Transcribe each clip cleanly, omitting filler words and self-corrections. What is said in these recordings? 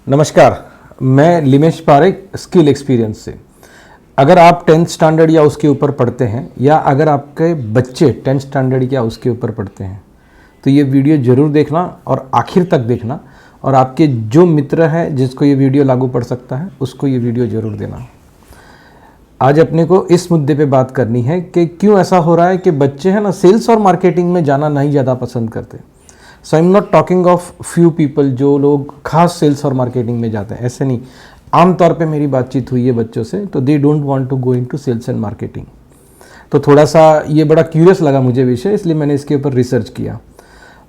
नमस्कार, मैं लिमेश Parekh skill experience से। अगर आप 10th स्टैंडर्ड या उसके ऊपर पढ़ते हैं या अगर आपके बच्चे 10th स्टैंडर्ड या उसके ऊपर पढ़ते हैं तो ये वीडियो ज़रूर देखना और आखिर तक देखना, और आपके जो मित्र हैं जिसको ये वीडियो लागू पड़ सकता है उसको ये वीडियो ज़रूर देना। आज अपने को इस मुद्दे पे बात करनी है कि क्यों ऐसा हो रहा है कि बच्चे हैं ना सेल्स और मार्केटिंग में जाना नहीं ज़्यादा पसंद करते। So I am not talking of few people जो लोग खास सेल्स और मार्केटिंग में जाते हैं, ऐसे नहीं। आमतौर पे मेरी बातचीत हुई है बच्चों से तो they don't want to go into sales and marketing. तो थोड़ा सा ये बड़ा क्यूरियस लगा मुझे विषय, इसलिए मैंने इसके ऊपर रिसर्च किया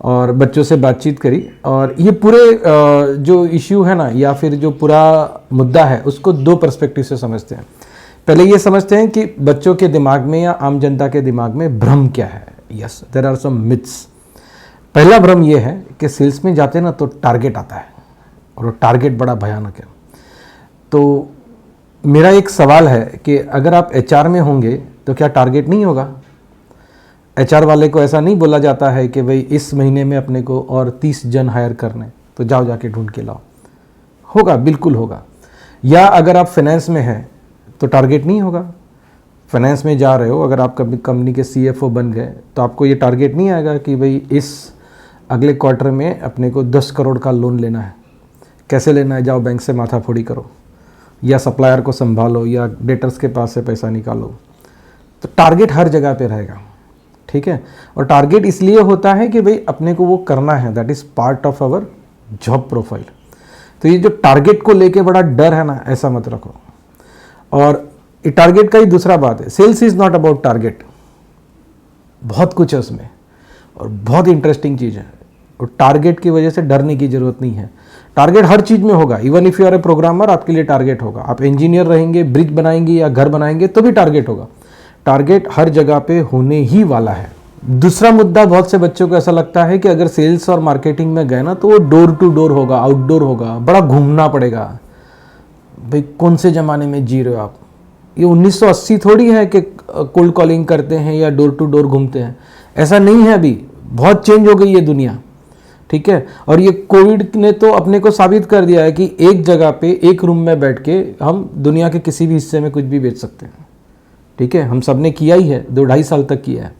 और बच्चों से बातचीत करी। और ये पूरे जो इश्यू है ना या फिर जो पूरा मुद्दा है उसको दो पर्सपेक्टिव से समझते हैं। पहले ये समझते हैं कि बच्चों के दिमाग में या आम जनता के दिमाग में भ्रम क्या है। Yes, there are some myths. पहला भ्रम ये है कि सेल्स में जाते हैं ना तो टारगेट आता है और वो टारगेट बड़ा भयानक है। तो मेरा एक सवाल है कि अगर आप एचआर में होंगे तो क्या टारगेट नहीं होगा? एचआर वाले को ऐसा नहीं बोला जाता है कि भाई इस महीने में अपने को और 30 जन हायर करने, तो जाओ जाके ढूंढ के लाओ। होगा, बिल्कुल होगा। या अगर आप फाइनेंस में हैं तो टारगेट नहीं होगा। फाइनेंस में जा रहे हो, अगर आप कभी कंपनी के सीएफओ बन गए तो आपको ये टारगेट नहीं आएगा कि भाई इस अगले क्वार्टर में अपने को 10 करोड़ का लोन लेना है। कैसे लेना है? जाओ बैंक से माथाफोड़ी करो या सप्लायर को संभालो या डेटर्स के पास से पैसा निकालो। तो टारगेट हर जगह पे रहेगा, ठीक है। और टारगेट इसलिए होता है कि भाई अपने को वो करना है, that is part of our job profile. तो ये जो टारगेट को लेके बड़ा डर है ना, ऐसा मत रखो। और टारगेट का ही दूसरा बात है, sales is not about target. बहुत कुछ है उसमें और बहुत इंटरेस्टिंग चीज़ है, और टारगेट की वजह से डरने की ज़रूरत नहीं है। टारगेट हर चीज़ में होगा। Even if you are a programmer, आपके लिए टारगेट होगा। आप इंजीनियर रहेंगे, ब्रिज बनाएंगे या घर बनाएंगे तो भी टारगेट होगा। टारगेट हर जगह पे होने ही वाला है। दूसरा मुद्दा, बहुत से बच्चों को ऐसा लगता है कि अगर सेल्स और मार्केटिंग में गए ना तो वो डोर टू डोर होगा, आउटडोर होगा, बड़ा घूमना पड़ेगा। भाई कौन से ज़माने में जी रहे हो आप? ये 1980 थोड़ी है कि कोल्ड कॉलिंग करते हैं या डोर टू डोर घूमते हैं। ऐसा नहीं है, अभी बहुत चेंज हो गई है दुनिया, ठीक है। और ये कोविड ने तो अपने को साबित कर दिया है कि एक जगह पे एक रूम में बैठ के हम दुनिया के किसी भी हिस्से में कुछ भी बेच सकते हैं, ठीक है। हम सब ने किया ही है, 2-2.5 साल तक किया है।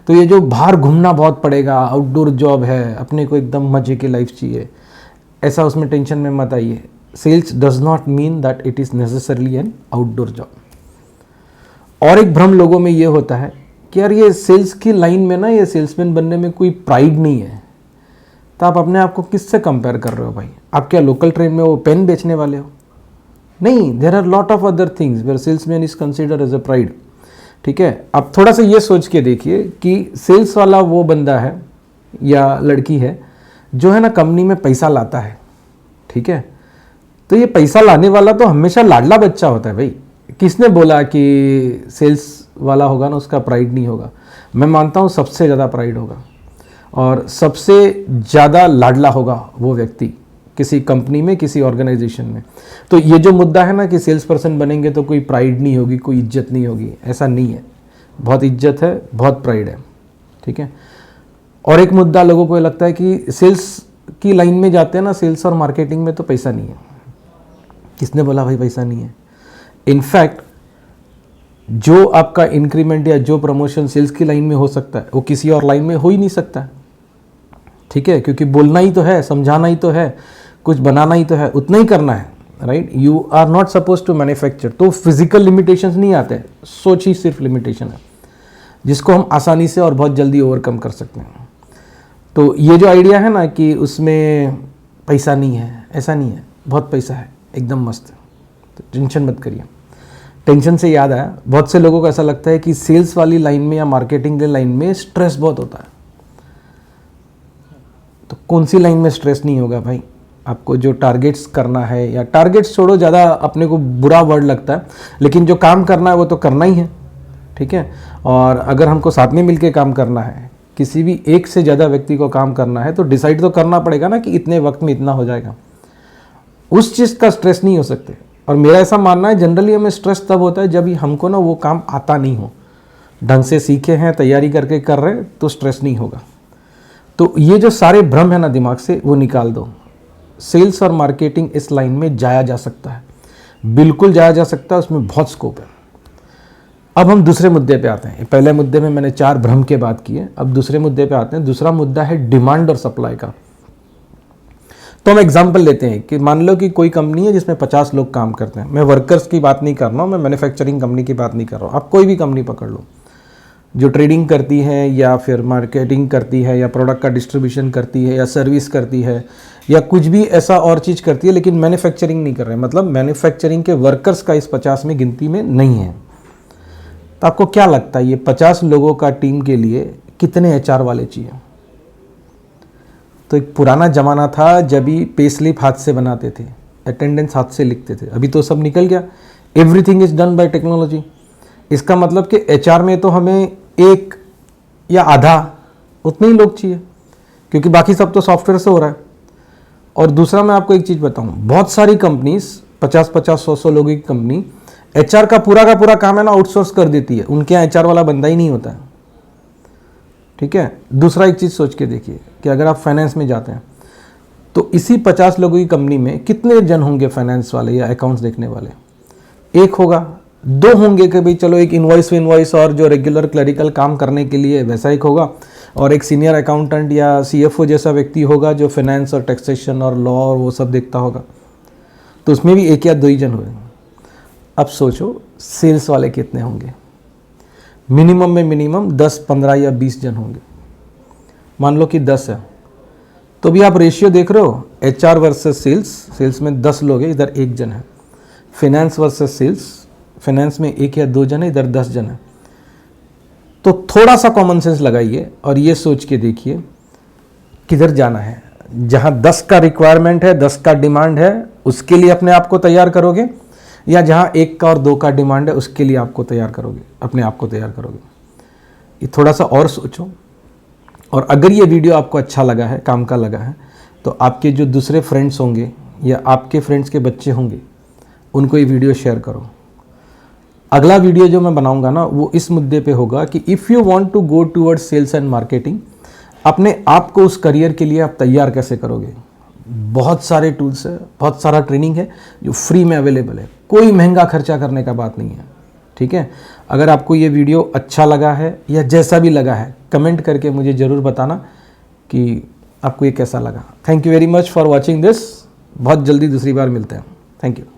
तो ये जो बाहर घूमना बहुत पड़ेगा, आउटडोर जॉब है, अपने को एकदम मजे की लाइफ चाहिए, ऐसा उसमें टेंशन में मत आइए। Sales does not mean that it is necessarily an outdoor job. और एक भ्रम लोगों में ये होता है कि यार ये सेल्स की लाइन में ना, ये सेल्समैन बनने में कोई प्राइड नहीं है। तो आप अपने आप को किससे कंपेयर कर रहे हो भाई? आप क्या लोकल ट्रेन में वो पेन बेचने वाले हो? नहीं, there are lot of other things where salesman is considered as a pride, ठीक है। आप थोड़ा सा ये सोच के देखिए कि सेल्स वाला वो बंदा है या लड़की है जो है ना कंपनी में पैसा लाता है, ठीक है। तो ये पैसा लाने वाला तो हमेशा लाडला बच्चा होता है भाई। किसने बोला कि सेल्स वाला होगा ना उसका प्राइड नहीं होगा? मैं मानता हूँ सबसे ज़्यादा प्राइड होगा और सबसे ज़्यादा लाडला होगा वो व्यक्ति किसी कंपनी में, किसी ऑर्गेनाइजेशन में। तो ये जो मुद्दा है ना कि सेल्स पर्सन बनेंगे तो कोई प्राइड नहीं होगी, कोई इज्जत नहीं होगी, ऐसा नहीं है। बहुत इज्जत है, बहुत प्राइड है, ठीक है। और एक मुद्दा लोगों को लगता है कि सेल्स की लाइन में जाते हैं ना, सेल्स और मार्केटिंग में तो पैसा नहीं है। किसने बोला भाई पैसा नहीं है? इनफैक्ट जो आपका इंक्रीमेंट या जो प्रमोशन सेल्स की लाइन में हो सकता है वो किसी और लाइन में हो ही नहीं सकता, ठीक है। क्योंकि बोलना ही तो है, समझाना ही तो है, कुछ बनाना ही तो है, उतना ही करना है, right. You are not suppose to manufacture. तो फिजिकल लिमिटेशंस नहीं आते, सोच ही सिर्फ लिमिटेशन है जिसको हम आसानी से और बहुत जल्दी ओवरकम कर सकते हैं। तो ये जो आइडिया है ना कि उसमें पैसा नहीं है, ऐसा नहीं है, बहुत पैसा है, एकदम मस्त। तो टेंशन मत करिए। टेंशन से याद आया, बहुत से लोगों को ऐसा लगता है कि सेल्स वाली लाइन में या मार्केटिंग की लाइन में स्ट्रेस बहुत होता है। तो कौन सी लाइन में स्ट्रेस नहीं होगा भाई? आपको जो टारगेट्स करना है, या टारगेट्स छोड़ो, ज़्यादा अपने को बुरा वर्ड लगता है, लेकिन जो काम करना है वो तो करना ही है, ठीक है। और अगर हमको साथ में मिलकर काम करना है, किसी भी एक से ज़्यादा व्यक्ति को काम करना है, तो डिसाइड तो करना पड़ेगा ना कि इतने वक्त में इतना हो जाएगा। उस चीज़ का स्ट्रेस नहीं हो सकते। और मेरा ऐसा मानना है जनरली हमें स्ट्रेस तब होता है जब हमको ना वो काम आता नहीं हो, ढंग से सीखे हैं, तैयारी करके कर रहे, तो स्ट्रेस नहीं होगा। तो ये जो सारे भ्रम है ना दिमाग से, वो निकाल दो। सेल्स और मार्केटिंग इस लाइन में जाया जा सकता है, बिल्कुल जाया जा सकता है, उसमें बहुत स्कोप है। अब हम दूसरे मुद्दे पे आते हैं। पहले मुद्दे में मैंने 4 भ्रम के बात की है, अब दूसरे मुद्दे पे आते हैं। दूसरा मुद्दा है डिमांड और सप्लाई का। तो हम एग्जांपल लेते हैं कि मान लो कि कोई कंपनी है जिसमें 50 लोग काम करते हैं। मैं वर्कर्स की बात नहीं कर रहा हूँ, मैं मैन्युफैक्चरिंग कंपनी की बात नहीं कर रहा हूँ। आप कोई भी कंपनी पकड़ लो जो ट्रेडिंग करती है या फिर मार्केटिंग करती है या प्रोडक्ट का डिस्ट्रीब्यूशन करती है या सर्विस करती है या कुछ भी ऐसा और चीज़ करती है, लेकिन मैन्युफैक्चरिंग नहीं कर रहे हैं, मतलब मैन्युफैक्चरिंग के वर्कर्स का इस 50 में गिनती में नहीं है। तो आपको क्या लगता है ये 50 लोगों का टीम के लिए कितने HR वाले चाहिए? तो एक पुराना ज़माना था जब भी पे स्लिप हाथ से बनाते थे, अटेंडेंस हाथ से लिखते थे, अभी तो सब निकल गया, everything is done by technology. इसका मतलब कि HR में तो हमें एक या आधा उतने ही लोग चाहिए, क्योंकि बाकी सब तो सॉफ्टवेयर से हो रहा है। और दूसरा मैं आपको एक चीज़ बताऊं, बहुत सारी कंपनीज 50-50, 100-100 लोगों की कंपनी HR का पूरा काम है ना आउटसोर्स कर देती है, उनके यहाँ HR वाला बंदा ही नहीं होता है। ठीक है। दूसरा एक चीज़ सोच के देखिए कि अगर आप फाइनेंस में जाते हैं तो इसी 50 लोगों की कंपनी में कितने जन होंगे फाइनेंस वाले या अकाउंट्स देखने वाले? एक होगा, 2 होंगे कि भाई चलो एक इनवॉइस और जो रेगुलर क्लरिकल काम करने के लिए वैसा एक होगा, और एक सीनियर अकाउंटेंट या CFO जैसा व्यक्ति होगा जो फाइनेंस और टैक्सेशन और लॉ और वो सब देखता होगा। तो उसमें भी 1 या 2 ही जन हुए। अब सोचो सेल्स वाले कितने होंगे? मिनिमम में मिनिमम 10, 15 या 20 जन होंगे। मान लो कि 10 है, तो भी आप रेशियो देख रहे हो, HR वर्सेस सेल्स में 10 लोग हैं, इधर 1 जन है। फाइनेंस वर्सेस सेल्स, फाइनेंस में 1 या 2 जन है, इधर 10 जन है। तो थोड़ा सा कॉमन सेंस लगाइए और ये सोच के देखिए किधर जाना है। जहां 10 का रिक्वायरमेंट है, 10 का डिमांड है, उसके लिए अपने आप को तैयार करोगे, या जहां 1 का और 2 का डिमांड है उसके लिए आपको तैयार करोगे, अपने आप को तैयार करोगे? ये थोड़ा सा और सोचो। और अगर ये वीडियो आपको अच्छा लगा है, काम का लगा है, तो आपके जो दूसरे फ्रेंड्स होंगे या आपके फ्रेंड्स के बच्चे होंगे उनको ये वीडियो शेयर करो। अगला वीडियो जो मैं बनाऊंगा ना वो इस मुद्दे पे होगा कि if you want to go towards sales and marketing, अपने आप को उस करियर के लिए आप तैयार कैसे करोगे। बहुत सारे टूल्स है, बहुत सारा ट्रेनिंग है जो फ्री में अवेलेबल है, कोई महंगा खर्चा करने का बात नहीं है। ठीक है। अगर आपको ये वीडियो अच्छा लगा है या जैसा भी लगा है, कमेंट करके मुझे ज़रूर बताना कि आपको ये कैसा लगा। Thank you very much for watching this. बहुत जल्दी दूसरी बार मिलते हैं। Thank you.